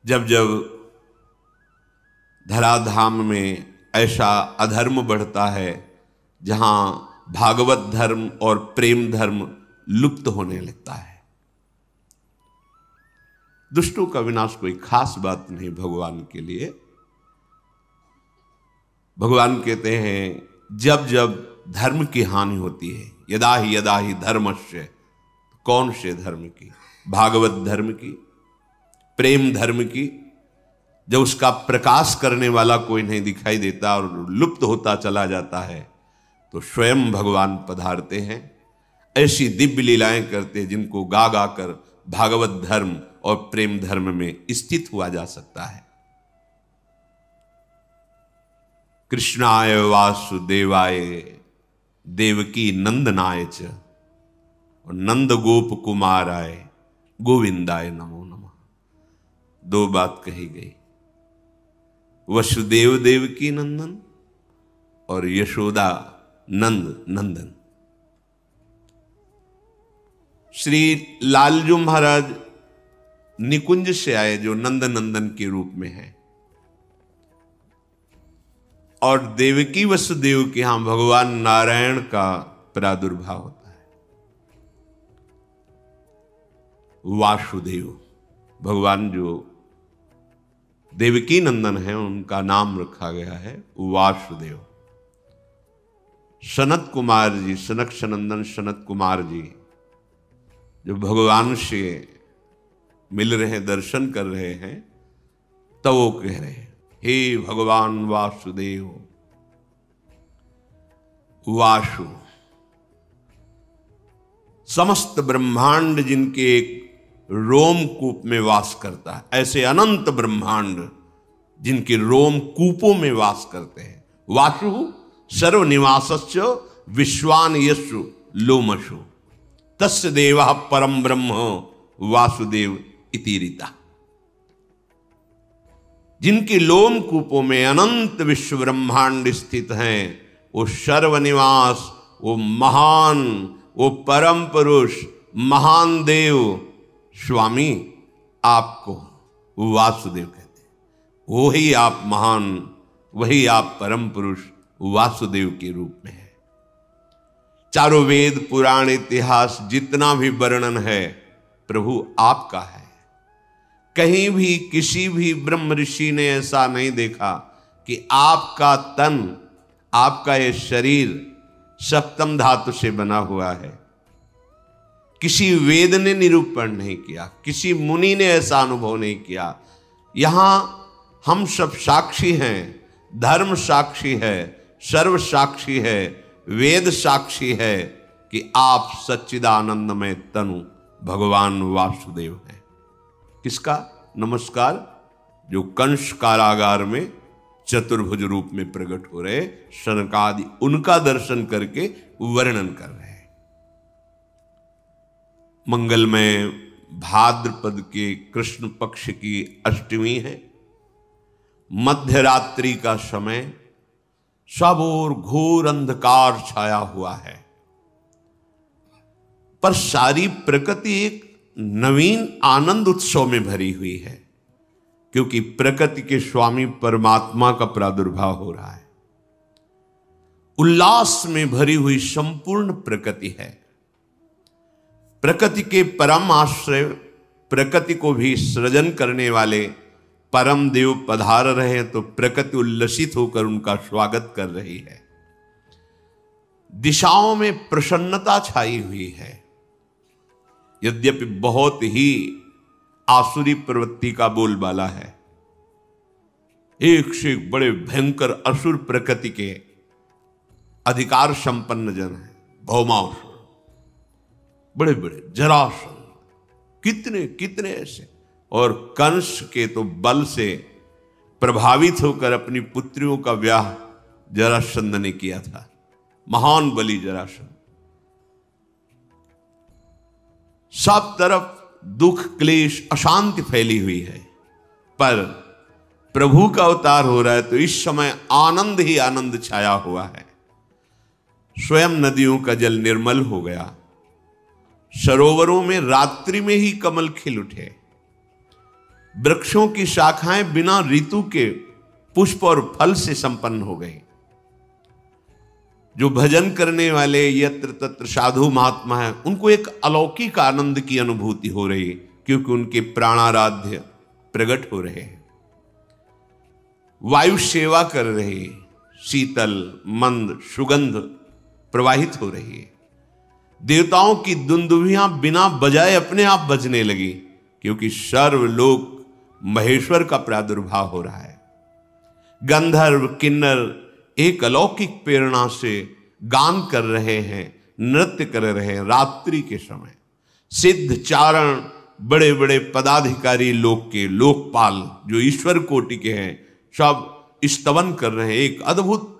जब जब धराधाम में ऐसा अधर्म बढ़ता है जहां भागवत धर्म और प्रेम धर्म लुप्त होने लगता है। दुष्टों का विनाश कोई खास बात नहीं भगवान के लिए। भगवान कहते हैं जब जब धर्म की हानि होती है, यदा ही धर्मस्य, कौन से धर्म की? भागवत धर्म की, प्रेम धर्म की। जब उसका प्रकाश करने वाला कोई नहीं दिखाई देता और लुप्त होता चला जाता है तो स्वयं भगवान पधारते हैं, ऐसी दिव्य लीलाएं करते हैं जिनको गा गा कर भागवत धर्म और प्रेम धर्म में स्थित हुआ जा सकता है। कृष्णाय वासुदेवाय देवकी नंदनाय च और नंद गोप कुमाराय गोविंदाय नमो नमः। दो बात कही गई, वसुदेव देवकी नंदन और यशोदा नंद नंदन। श्री लालजू महाराज निकुंज से आए जो नंद नंदन के रूप में है, और देवकी वसुदेव के यहां भगवान नारायण का प्रादुर्भाव होता है। वासुदेव भगवान जो देवकी नंदन है उनका नाम रखा गया है वासुदेव। सनत कुमार जी, सनक सनंदन सनत कुमार जी जो भगवान से मिल रहे हैं, दर्शन कर रहे हैं, तो वो कह रहे हैं हे भगवान वासुदेव। वासु समस्त ब्रह्मांड जिनके एक रोमकूप में वास करता है, ऐसे अनंत ब्रह्मांड जिनके रोमकूपों में वास करते हैं। वासु सर्वनिवासस्य विश्वान यशु लोमशु तस्य देवः परम ब्रह्म वासुदेव इति रीता। जिनके लोमकूपों में अनंत विश्व ब्रह्मांड स्थित हैं, वो सर्वनिवास, वो महान, वो परम पुरुष, महान देव स्वामी आपको वासुदेव कहते हैं। वही आप महान, वही आप परम पुरुष वासुदेव के रूप में है। चारों वेद पुराण इतिहास जितना भी वर्णन है प्रभु आपका है। कहीं भी किसी भी ब्रह्म ऋषि ने ऐसा नहीं देखा कि आपका तन, आपका ये शरीर सप्तम धातु से बना हुआ है। किसी वेद ने निरूपण नहीं किया, किसी मुनि ने ऐसा अनुभव नहीं किया। यहां हम सब साक्षी हैं, धर्म साक्षी है, सर्व साक्षी है, वेद साक्षी है कि आप सच्चिदानंदमय तनु भगवान वासुदेव हैं। किसका नमस्कार? जो कंस कारागार में चतुर्भुज रूप में प्रकट हो रहे शनकादि, उनका दर्शन करके वर्णन कर रहे हैं। मंगलमय भाद्रपद के कृष्ण पक्ष की अष्टमी है। मध्य रात्रि का समय, सब ओर घोर अंधकार छाया हुआ है, पर सारी प्रकृति एक नवीन आनंद उत्सव में भरी हुई है, क्योंकि प्रकृति के स्वामी परमात्मा का प्रादुर्भाव हो रहा है। उल्लास में भरी हुई संपूर्ण प्रकृति है। प्रकृति के परम आश्रय, प्रकृति को भी सृजन करने वाले परम देव पधार रहे हैं, तो प्रकृति उल्लसित होकर उनका स्वागत कर रही है। दिशाओं में प्रसन्नता छाई हुई है। यद्यपि बहुत ही आसुरी प्रवृत्ति का बोलबाला है, एक से एक बड़े भयंकर असुर प्रकृति के अधिकार संपन्न जन है। भौमासुर, बड़े बड़े जरासंध, कितने कितने ऐसे, और कंस के तो बल से प्रभावित होकर अपनी पुत्रियों का ब्याह जरासंध ने किया था। महान बलि जरासंध। सब तरफ दुख, क्लेश, अशांति फैली हुई है, पर प्रभु का अवतार हो रहा है तो इस समय आनंद ही आनंद छाया हुआ है। स्वयं नदियों का जल निर्मल हो गया, सरोवरों में रात्रि में ही कमल खिल उठे, वृक्षों की शाखाएं बिना ऋतु के पुष्प और फल से संपन्न हो गई। जो भजन करने वाले यत्र तत्र साधु महात्मा हैं, उनको एक अलौकिक आनंद की अनुभूति हो रही है, क्योंकि उनके प्राणाराध्य प्रकट हो रहे हैं। वायु सेवा कर रही है, शीतल मंद सुगंध प्रवाहित हो रही है। देवताओं की दुंदुभियां बिना बजाए अपने आप बजने लगी, क्योंकि सर्वलोक महेश्वर का प्रादुर्भाव हो रहा है। गंधर्व किन्नर एक अलौकिक प्रेरणा से गान कर रहे हैं, नृत्य कर रहे हैं। रात्रि के समय सिद्ध चारण, बड़े बड़े पदाधिकारी लोक के लोकपाल जो ईश्वर कोटि के हैं, सब स्तवन कर रहे हैं। एक अद्भुत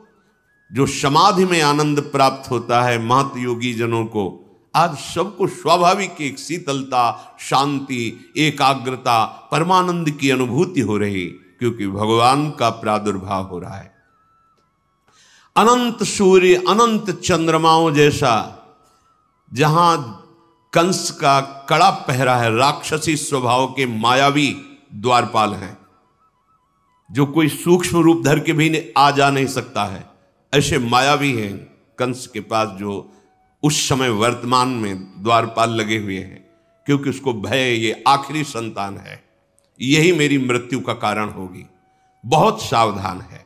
जो समाधि में आनंद प्राप्त होता है महत योगी जनों को, आज सबको स्वाभाविक एक शीतलता, शांति, एकाग्रता, परमानंद की अनुभूति हो रही, क्योंकि भगवान का प्रादुर्भाव हो रहा है। अनंत सूर्य, अनंत चंद्रमाओं जैसा जहां कंस का कड़ा पहरा है, राक्षसी स्वभाव के मायावी द्वारपाल हैं, जो कोई सूक्ष्म रूप धर के भी आ जा नहीं सकता है, ऐसे मायावी हैं कंस के पास, जो उस समय वर्तमान में द्वारपाल लगे हुए हैं, क्योंकि उसको भय ये आखिरी संतान है, यही मेरी मृत्यु का कारण होगी, बहुत सावधान है।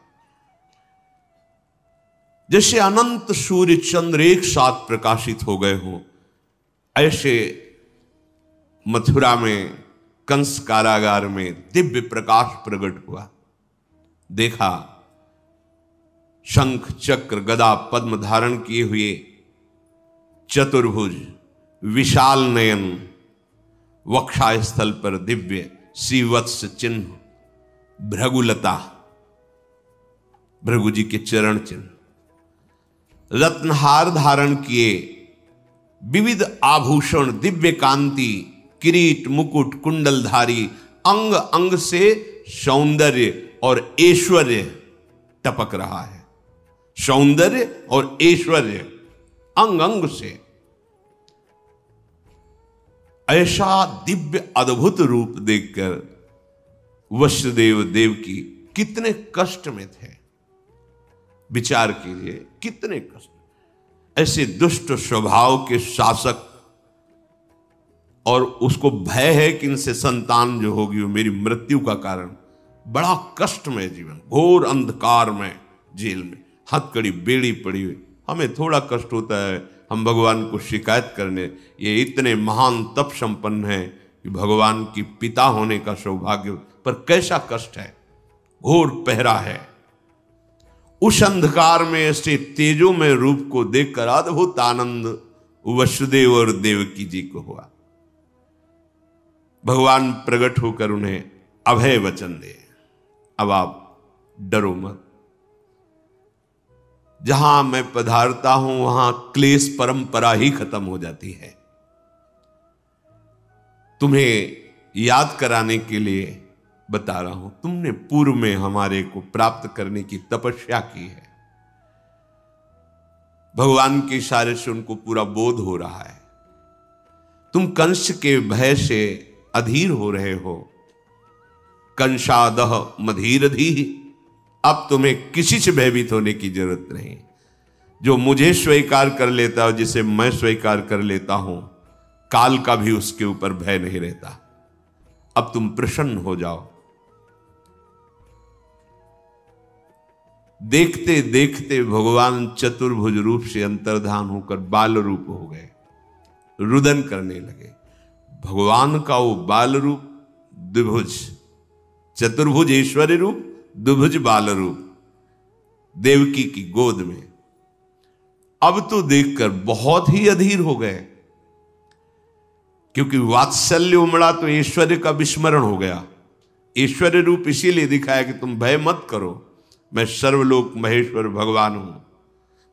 जैसे अनंत सूर्य चंद्र एक साथ प्रकाशित हो गए हों, ऐसे मथुरा में कंस कारागार में दिव्य प्रकाश प्रकट हुआ। देखा शंख चक्र गदा पद्म धारण किए हुए चतुर्भुज विशाल नयन, वक्षास्थल पर दिव्य श्रीवत्स चिन्ह, भृगुलता, भृगु जी के चरण चिन्ह, रत्नहार धारण किए, विविध आभूषण, दिव्य कांति, किरीट मुकुट कुंडलधारी, अंग अंग से सौंदर्य और ऐश्वर्य टपक रहा है। सौंदर्य और ऐश्वर्य अंग अंग से, ऐसा दिव्य अद्भुत रूप देखकर वसुदेव देवकी कितने कष्ट में थे। विचार कीजिए, कितने कष्ट। ऐसे दुष्ट स्वभाव के शासक, और उसको भय है कि इनसे संतान जो होगी वो मेरी मृत्यु का कारण, बड़ा कष्टमय जीवन, घोर अंधकार में, जेल में हथकड़ी बेड़ी पड़ी हुई। हमें थोड़ा कष्ट होता है, हम भगवान को शिकायत करने, ये इतने महान तप संपन्न हैं कि भगवान की पिता होने का सौभाग्य, पर कैसा कष्ट है, घोर पहरा है। उस अंधकार में ऐसे तेजो में रूप को देखकर अद्भुत आनंद वसुदेव और देवकी जी को हुआ। भगवान प्रकट होकर उन्हें अभय वचन दे, अब आप डरो मत, जहां मैं पधारता हूं वहां क्लेश परंपरा ही खत्म हो जाती है। तुम्हें याद कराने के लिए बता रहा हूं, तुमने पूर्व में हमारे को प्राप्त करने की तपस्या की है। भगवान के इशारे से उनको पूरा बोध हो रहा है। तुम कंस के भय से अधीर हो रहे हो। कंसादह मधीरधी, अब तुम्हें किसी से भयभीत होने की जरूरत नहीं। जो मुझे स्वीकार कर लेता है, जिसे मैं स्वीकार कर लेता हूं, काल का भी उसके ऊपर भय नहीं रहता। अब तुम प्रसन्न हो जाओ। देखते देखते भगवान चतुर्भुज रूप से अंतर्धान होकर बाल रूप हो गए, रुदन करने लगे। भगवान का वो बाल रूप द्विभुज, चतुर्भुज ऐश्वर्य रूप, द्विभुज बाल रूप देवकी की गोद में। अब तो देखकर बहुत ही अधीर हो गए, क्योंकि वात्सल्य उमड़ा तो ऐश्वर्य का विस्मरण हो गया। ऐश्वर्य रूप इसीलिए दिखाया कि तुम भय मत करो, मैं सर्वलोक महेश्वर भगवान हूं।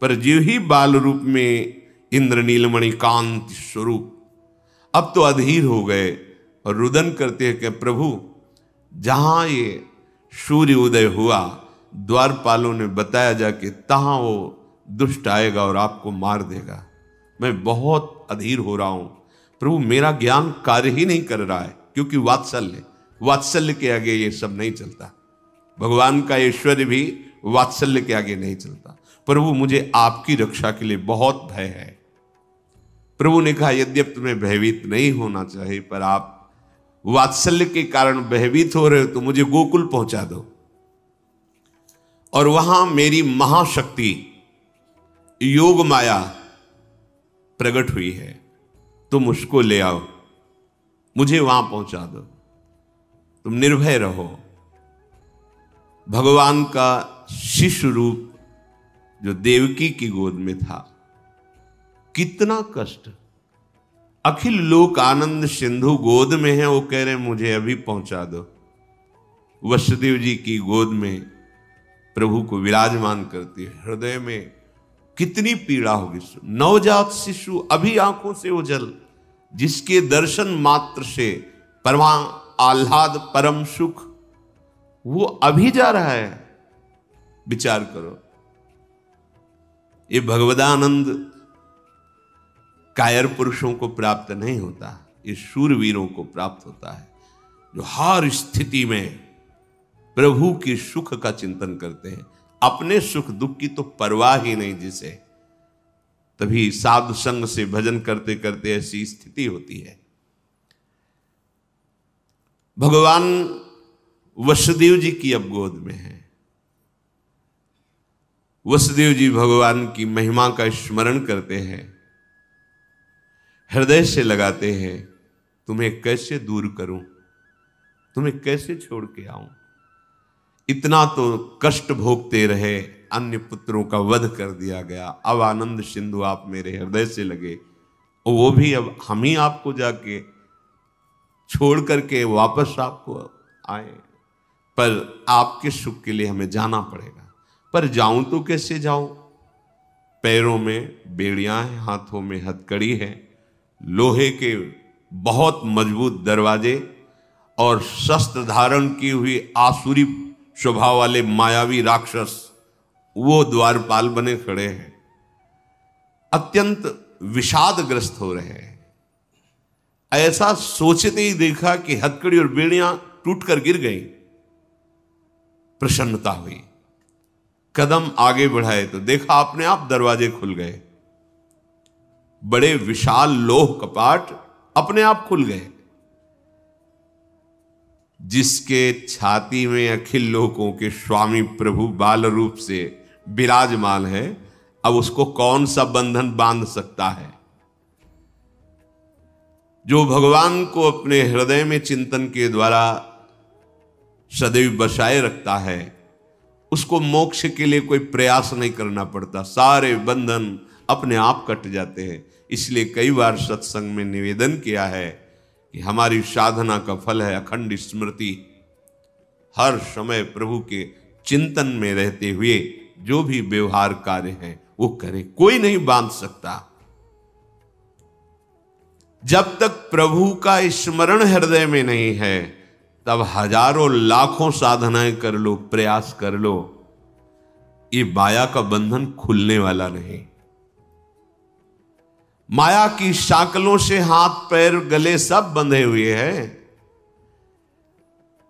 पर जीव ही बाल रूप में इंद्र नीलमणि कांति स्वरूप, अब तो अधीर हो गए और रुदन करते हैं कि प्रभु, जहां ये सूर्य उदय हुआ, द्वारपालों ने बताया जाके तहां वो दुष्ट आएगा और आपको मार देगा। मैं बहुत अधीर हो रहा हूं प्रभु, मेरा ज्ञान कार्य ही नहीं कर रहा है, क्योंकि वात्सल्य, वात्सल्य के आगे ये सब नहीं चलता। भगवान का ऐश्वर्य भी वात्सल्य के आगे नहीं चलता। प्रभु मुझे आपकी रक्षा के लिए बहुत भय है। प्रभु ने कहा यद्यपि तुम्हें भयभीत नहीं होना चाहिए, पर आप वात्सल्य के कारण भयभीत हो रहे हो तो मुझे गोकुल पहुंचा दो और वहां मेरी महाशक्ति योग माया प्रकट हुई है, तुम उसको ले आओ, मुझे वहां पहुंचा दो, तुम निर्भय रहो। भगवान का शिशु रूप जो देवकी की गोद में था, कितना कष्ट। अखिल लोक आनंद सिंधु गोद में है, वो कह रहे मुझे अभी पहुंचा दो। वसुदेव जी की गोद में प्रभु को विराजमान करती है, हृदय में कितनी पीड़ा होगी। नवजात शिशु अभी आंखों से ओझल, जिसके दर्शन मात्र से परमा आह्लाद परम सुख, वो अभी जा रहा है। विचार करो, ये भगवदानंद कायर पुरुषों को प्राप्त नहीं होता, ये शूरवीरों को प्राप्त होता है, जो हर स्थिति में प्रभु के सुख का चिंतन करते हैं। अपने सुख दुख की तो परवाह ही नहीं जिसे, तभी साधु संग से भजन करते करते ऐसी स्थिति होती है। भगवान वसुदेव जी की अब गोद में है। वसुदेव जी भगवान की महिमा का स्मरण करते हैं, हृदय से लगाते हैं, तुम्हें कैसे दूर करूं, तुम्हें कैसे छोड़ के आऊं। इतना तो कष्ट भोगते रहे, अन्य पुत्रों का वध कर दिया गया, अब आनंद सिंधु आप मेरे हृदय से लगे, और वो भी अब हम ही आपको जाके छोड़ करके वापस आपको आए, पर आपके सुख के लिए हमें जाना पड़ेगा। पर जाऊं तो कैसे जाऊं? पैरों में बेड़ियां हैं, हाथों में हथकड़ी है, लोहे के बहुत मजबूत दरवाजे और शस्त्र धारण की हुई आसुरी स्वभाव वाले मायावी राक्षस वो द्वारपाल बने खड़े हैं, अत्यंत विषादग्रस्त हो रहे हैं। ऐसा सोचते ही देखा कि हथकड़ी और बेड़ियां टूटकर गिर गई। प्रसन्नता हुई, कदम आगे बढ़ाए तो देखा अपने आप दरवाजे खुल गए। बड़े विशाल लोह कपाट अपने आप खुल गए। जिसके छाती में अखिल लोकों के स्वामी प्रभु बाल रूप से विराजमान है, अब उसको कौन सा बंधन बांध सकता है? जो भगवान को अपने हृदय में चिंतन के द्वारा सदैव बसाए रखता है, उसको मोक्ष के लिए कोई प्रयास नहीं करना पड़ता, सारे बंधन अपने आप कट जाते हैं। इसलिए कई बार सत्संग में निवेदन किया है कि हमारी साधना का फल है अखंड स्मृति। हर समय प्रभु के चिंतन में रहते हुए जो भी व्यवहार कार्य है वो करें, कोई नहीं बांध सकता। जब तक प्रभु का स्मरण हृदय में नहीं है, तब हजारों लाखों साधनाएं कर लो, प्रयास कर लो, ये माया का बंधन खुलने वाला नहीं। माया की शाकलों से हाथ पैर गले सब बंधे हुए हैं।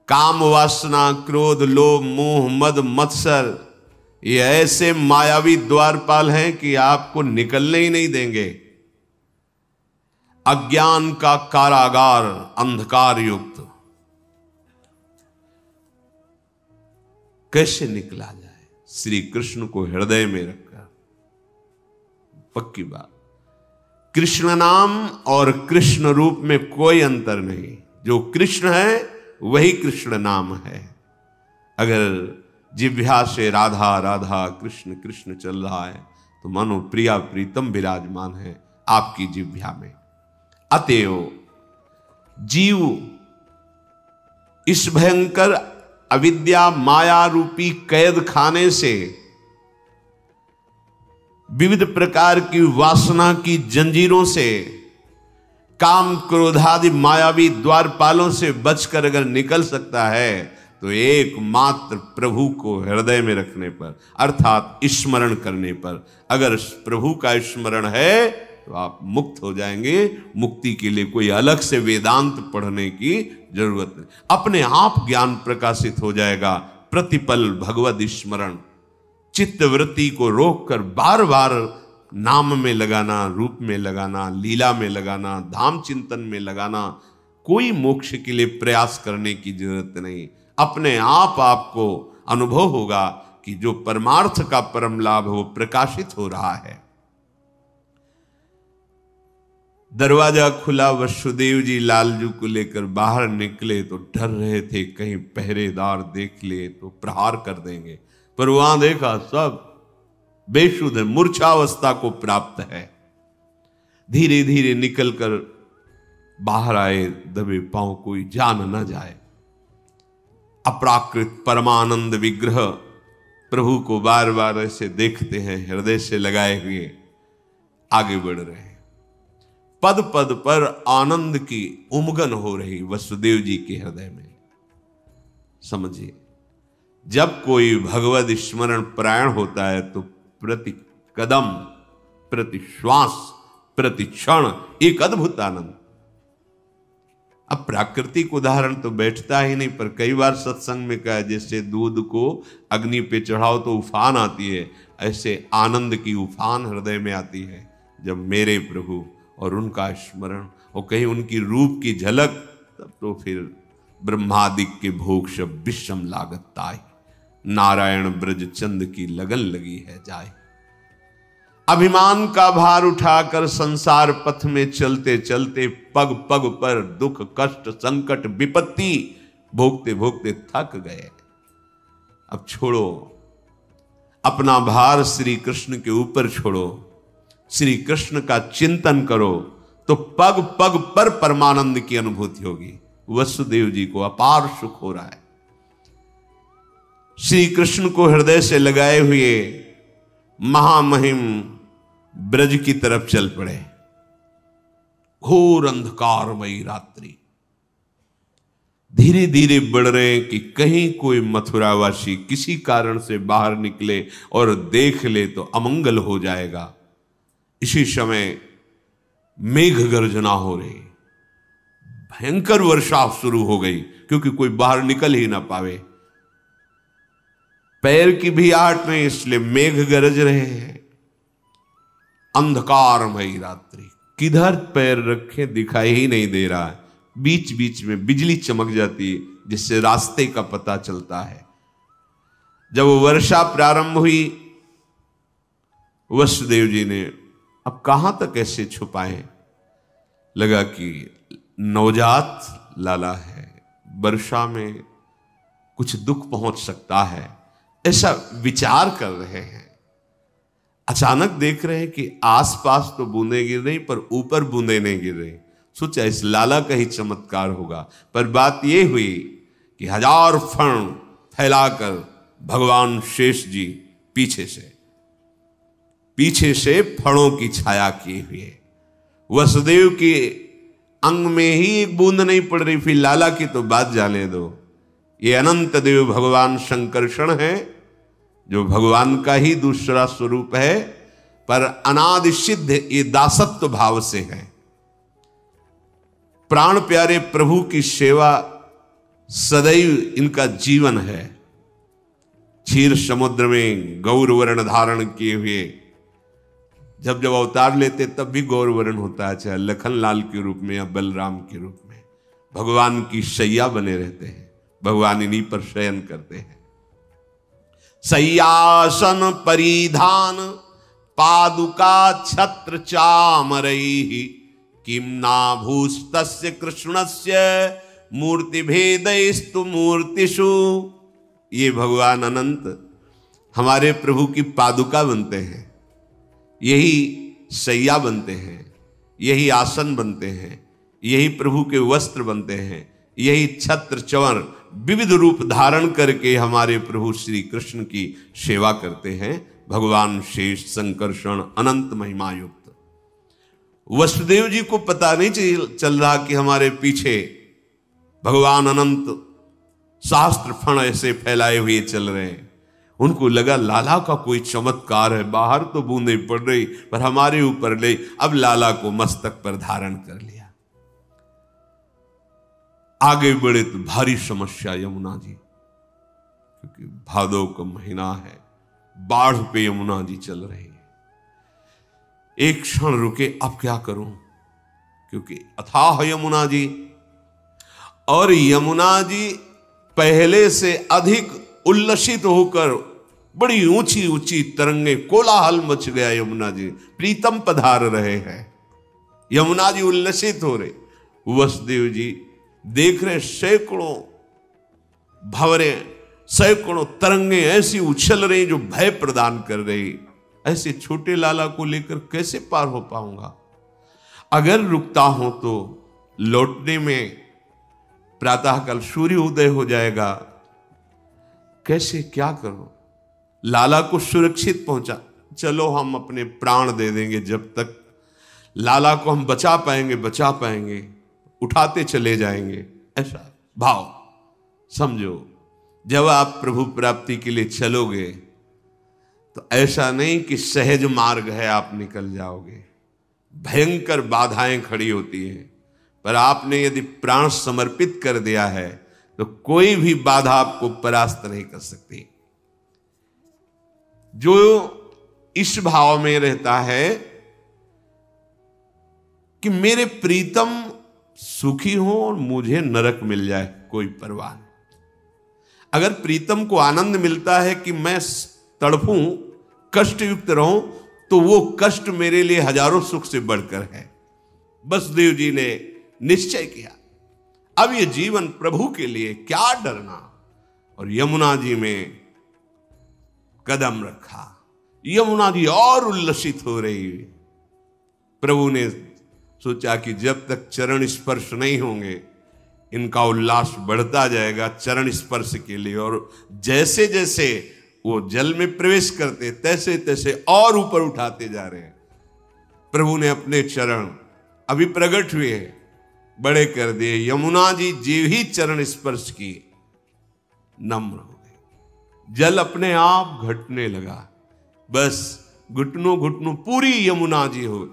काम वासना क्रोध लोभ मोह मद मत्सर, ये ऐसे मायावी द्वारपाल हैं कि आपको निकलने ही नहीं देंगे। अज्ञान का कारागार अंधकार युक्त, कैसे निकला जाए? श्री कृष्ण को हृदय में रखकर। पक्की बात, कृष्ण नाम और कृष्ण रूप में कोई अंतर नहीं। जो कृष्ण है वही कृष्ण नाम है। अगर जिह्वा से राधा राधा कृष्ण कृष्ण चल रहा है तो मानो प्रिया प्रीतम विराजमान है आपकी जिह्वा में। अतएव जीव इस भयंकर अविद्या माया रूपी कैद खाने से, विविध प्रकार की वासना की जंजीरों से, काम क्रोधादि मायावी द्वारपालों से बचकर अगर निकल सकता है तो एकमात्र प्रभु को हृदय में रखने पर, अर्थात स्मरण करने पर। अगर प्रभु का स्मरण है तो आप मुक्त हो जाएंगे। मुक्ति के लिए कोई अलग से वेदांत पढ़ने की जरूरत नहीं, अपने आप ज्ञान प्रकाशित हो जाएगा। प्रतिपल भगवद स्मरण, चित्तवृत्ति को रोककर बार बार नाम में लगाना, रूप में लगाना, लीला में लगाना, धाम चिंतन में लगाना। कोई मोक्ष के लिए प्रयास करने की जरूरत नहीं। अपने आप आपको अनुभव होगा कि जो परमार्थ का परम लाभ वो प्रकाशित हो रहा है। दरवाजा खुला, वसुदेव जी लालजू को लेकर बाहर निकले तो डर रहे थे कहीं पहरेदार देख ले तो प्रहार कर देंगे, पर वहां देखा सब बेशुद्ध मूर्छावस्था को प्राप्त है। धीरे धीरे निकलकर बाहर आए, दबे पांव, कोई जान न जाए। अपराकृत परमानंद विग्रह प्रभु को बार बार ऐसे देखते हैं, हृदय से लगाए हुए आगे बढ़ रहे हैं। पद पद पर आनंद की उमगन हो रही वसुदेव जी के हृदय में। समझिए, जब कोई भगवद स्मरण परायण होता है तो प्रति कदम, प्रति श्वास, प्रति क्षण एक अद्भुत आनंद। अब प्राकृतिक उदाहरण तो बैठता ही नहीं, पर कई बार सत्संग में कहा जैसे दूध को अग्नि पे चढ़ाओ तो उफान आती है, ऐसे आनंद की उफान हृदय में आती है जब मेरे प्रभु और उनका स्मरण और कहीं उनकी रूप की झलक, तब तो फिर ब्रह्मादिक के भोग शब विषम लागत ताई, नारायण ब्रज चंद की लगन लगी है जाए। अभिमान का भार उठाकर संसार पथ में चलते चलते पग पग पर दुख कष्ट संकट विपत्ति भोगते भोगते थक गए। अब छोड़ो, अपना भार श्री कृष्ण के ऊपर छोड़ो, श्री कृष्ण का चिंतन करो तो पग पग पर परमानंद की अनुभूति होगी। वसुदेव जी को अपार सुख हो रहा है। श्री कृष्ण को हृदय से लगाए हुए महामहिम ब्रज की तरफ चल पड़े। घोर अंधकारमयी रात्रि, धीरे धीरे बढ़ रहे हैं कि कहीं कोई मथुरावासी किसी कारण से बाहर निकले और देख ले तो अमंगल हो जाएगा। इसी समय मेघ गर्जना हो रही, भयंकर वर्षा शुरू हो गई, क्योंकि कोई बाहर निकल ही ना पावे। पैर की भी आहट नहीं, इसलिए मेघ गरज रहे हैं। अंधकारमयी रात्रि, किधर पैर रखे दिखाई ही नहीं दे रहा है। बीच बीच में बिजली चमक जाती है जिससे रास्ते का पता चलता है। जब वर्षा प्रारंभ हुई, वसुदेव जी ने अब कहां तक ऐसे छुपाए, लगा कि नवजात लाला है, वर्षा में कुछ दुख पहुंच सकता है, ऐसा विचार कर रहे हैं। अचानक देख रहे हैं कि आसपास तो बूंदें गिर रही, पर ऊपर बूंदें नहीं गिर रही। सोचा इस लाला का ही चमत्कार होगा, पर बात यह हुई कि 1000 फण फैलाकर भगवान शेष जी पीछे से फणों की छाया किए हुए, वसुदेव के अंग में ही एक बूंद नहीं पड़ रही, फिर लाला की तो बात जाने दो। ये अनंत देव भगवान शंकरषण है, जो भगवान का ही दूसरा स्वरूप है, पर अनादि सिद्ध ये दासत्व भाव से है। प्राण प्यारे प्रभु की सेवा सदैव इनका जीवन है। क्षीर समुद्र में गौर वर्ण धारण किए हुए जब जब अवतार लेते तब भी गौर वर्ण होता है, चाहे लखनलाल के रूप में या बलराम के रूप में। भगवान की शैया बने रहते हैं, भगवान इन्हीं पर शयन करते हैं। सय्यासन परिधान पादुका छत्र चामरैहि किम्ना भूस्तस्य कृष्णस्य मूर्ति भेदैस्तु मूर्तिषु। ये भगवान अनंत हमारे प्रभु की पादुका बनते हैं, यही सैया बनते हैं, यही आसन बनते हैं, यही प्रभु के वस्त्र बनते हैं, यही छत्र चंवर विविध रूप धारण करके हमारे प्रभु श्री कृष्ण की सेवा करते हैं। भगवान शेष संकर्षण अनंत महिमा युक्त। वसुदेव जी को पता नहीं चल रहा कि हमारे पीछे भगवान अनंत शास्त्र फण ऐसे फैलाए हुए चल रहे हैं। उनको लगा लाला का कोई चमत्कार है, बाहर तो बूंदे पड़ रही पर हमारे ऊपर ले, अब लाला को मस्तक पर धारण कर लिया। आगे बढ़े तो भारी समस्या यमुना जी, क्योंकि भादव का महीना है, बाढ़ पे यमुना जी चल रही है। एक क्षण रुके, अब क्या करूं, क्योंकि अथाह यमुना जी, और यमुना जी पहले से अधिक उल्लसित होकर बड़ी ऊंची ऊंची तरंगे, कोलाहल मच गया। यमुना जी प्रीतम पधार रहे हैं, यमुना जी उल्लसित हो रहे। वसुदेव जी देख रहे सैकड़ों भंवरे, सैकड़ों तरंगे ऐसी उछल रही जो भय प्रदान कर रही। ऐसे छोटे लाला को लेकर कैसे पार हो पाऊंगा? अगर रुकता हूं तो लौटने में प्रातःकाल सूर्य उदय हो जाएगा, कैसे क्या करूं? लाला को सुरक्षित पहुंचा, चलो हम अपने प्राण दे देंगे, जब तक लाला को हम बचा पाएंगे, उठाते चले जाएंगे। ऐसा भाव समझो। जब आप प्रभु प्राप्ति के लिए चलोगे तो ऐसा नहीं कि सहज मार्ग है आप निकल जाओगे, भयंकर बाधाएं खड़ी होती हैं। पर आपने यदि प्राण समर्पित कर दिया है तो कोई भी बाधा आपको परास्त नहीं कर सकती। जो इस भाव में रहता है कि मेरे प्रीतम सुखी हो और मुझे नरक मिल जाए, कोई परवाह नहीं। अगर प्रीतम को आनंद मिलता है कि मैं तड़पूं, कष्टयुक्त रहूं, तो वो कष्ट मेरे लिए हजारों सुख से बढ़कर है। वसुदेव जी ने निश्चय किया, अब ये जीवन प्रभु के लिए, क्या डरना। और यमुना जी में कदम रखा। यमुना जी और उल्लसित हो रही। प्रभु ने सोचा कि जब तक चरण स्पर्श नहीं होंगे इनका उल्लास बढ़ता जाएगा चरण स्पर्श के लिए, और जैसे जैसे वो जल में प्रवेश करते तैसे तैसे और ऊपर उठाते जा रहे हैं। प्रभु ने अपने चरण अभी प्रकट हुए बड़े कर दिए। यमुना जी जो ही चरण स्पर्श की नम्र हो गए, जल अपने आप घटने लगा। बस घुटनों घुटनों पूरी यमुना जी हो।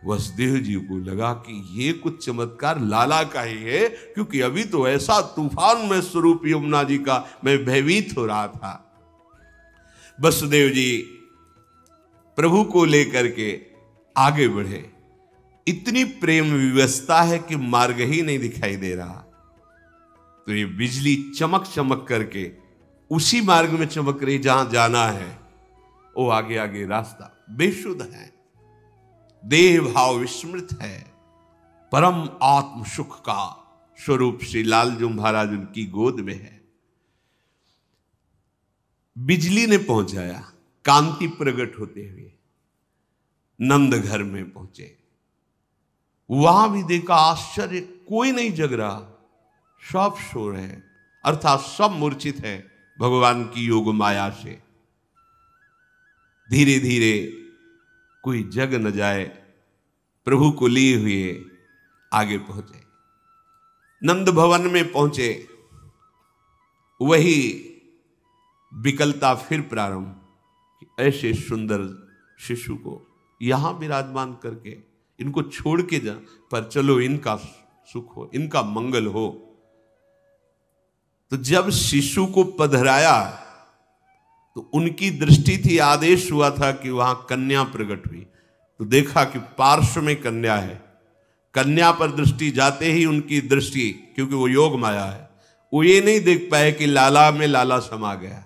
वसुदेव जी को लगा कि ये कुछ चमत्कार लाला का ही है, क्योंकि अभी तो ऐसा तूफान में स्वरूप यमुना जी का मैं भयभीत हो रहा था। वसुदेव जी प्रभु को लेकर के आगे बढ़े। इतनी प्रेम विवस्था है कि मार्ग ही नहीं दिखाई दे रहा। तो ये बिजली चमक चमक करके उसी मार्ग में चमक रही जहां जाना है। वो आगे आगे रास्ता बेशुद्ध है, देह भाव विस्मृत है, परम आत्म सुख का स्वरूप श्री लालजू महाराज उनकी गोद में है। बिजली ने पहुंचाया, कांति प्रकट होते हुए नंद घर में पहुंचे। वहां भी देखा आश्चर्य, कोई नहीं जग रहा, सब सो रहे हैं, अर्थात सब मूर्छित है भगवान की योग माया से। धीरे धीरे कोई जग न जाए, प्रभु को लिए हुए आगे पहुंचे। नंद भवन में पहुंचे, वही विकलता फिर प्रारंभ। ऐसे सुंदर शिशु को यहां विराजमान करके इनको छोड़ के जा, पर चलो इनका सुख हो, इनका मंगल हो। तो जब शिशु को पधराया तो उनकी दृष्टि थी, आदेश हुआ था कि वहां कन्या प्रकट हुई। तो देखा कि पार्श्व में कन्या है। कन्या पर दृष्टि जाते ही उनकी दृष्टि, क्योंकि वो योग माया है, वो ये नहीं देख पाए कि लाला में लाला समा गया।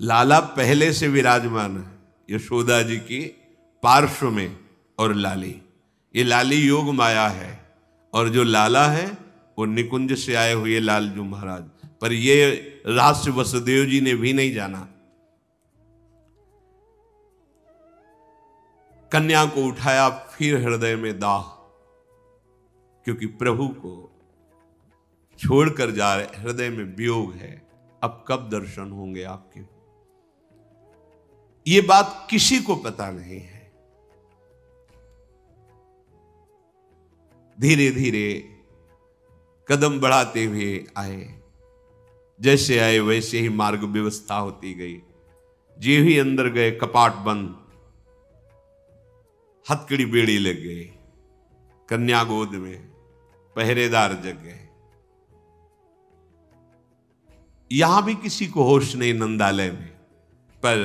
लाला पहले से विराजमान है यशोदा जी की पार्श्व में, और लाली, ये लाली योग माया है, और जो लाला है वो निकुंज से आए हुए लालजू महाराज। पर ये रहस्य वसुदेव जी ने भी नहीं जाना। कन्या को उठाया, फिर हृदय में दाह, क्योंकि प्रभु को छोड़कर जा रहे, हृदय में वियोग है, अब कब दर्शन होंगे आपके। ये बात किसी को पता नहीं है। धीरे धीरे कदम बढ़ाते हुए आए, जैसे आए वैसे ही मार्ग व्यवस्था होती गई। जे ही अंदर गए, कपाट बंद, हथकड़ी बेड़ी लग गई, कन्या गोद में, पहरेदार जग गए। यहां भी किसी को होश नहीं नंदालय में, पर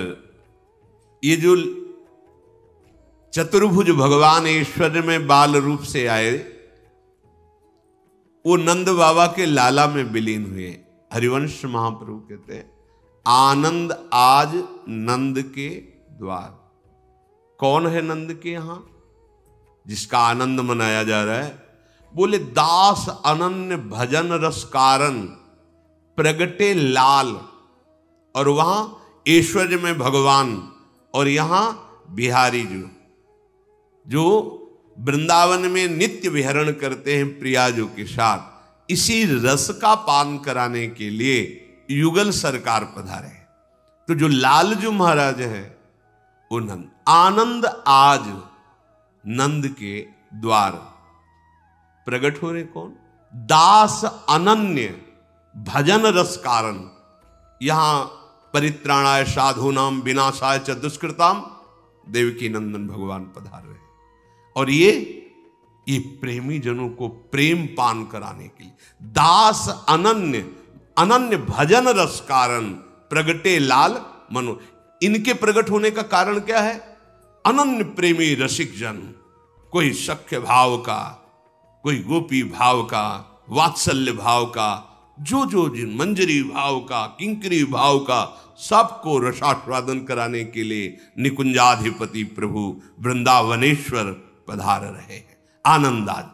ये जो चतुर्भुज भगवान ऐश्वर्य में बाल रूप से आए, वो नंद बाबा के लाला में विलीन हुए। हरिवंश महाप्रभु कहते हैं, आनंद आज नंद के द्वार। कौन है नंद के यहां जिसका आनंद मनाया जा रहा है? बोले, दास अनन्य भजन रस कारण प्रगटे लाल। और वहां ऐश्वर्य में भगवान, और यहां बिहारी जो वृंदावन में नित्य विहरण करते हैं प्रियाजू के साथ, इसी रस का पान कराने के लिए युगल सरकार पधारे। तो जो लालजू महाराज है वो नंद, आनंद आज नंद के द्वार प्रकट हो रहे। कौन? दास अनन्य भजन रस कारण। यहां परित्राणाय साधूनाम विनाशाय च दुष्कृताम देवकी नंदन भगवान पधार रहे। और ये प्रेमी जनों को प्रेम पान कराने के लिए दास अनन्य भजन रस कारण प्रगटे लाल मनो। इनके प्रकट होने का कारण क्या है? अनन्य प्रेमी रसिक जन, कोई सख्य भाव का, कोई गोपी भाव का, वात्सल्य भाव का, जो जिन मंजरी भाव का, किंकरी भाव का, सबको रसास्वादन कराने के लिए निकुंजाधिपति प्रभु वृंदावनेश्वर पधार रहे हैं। आनंद आज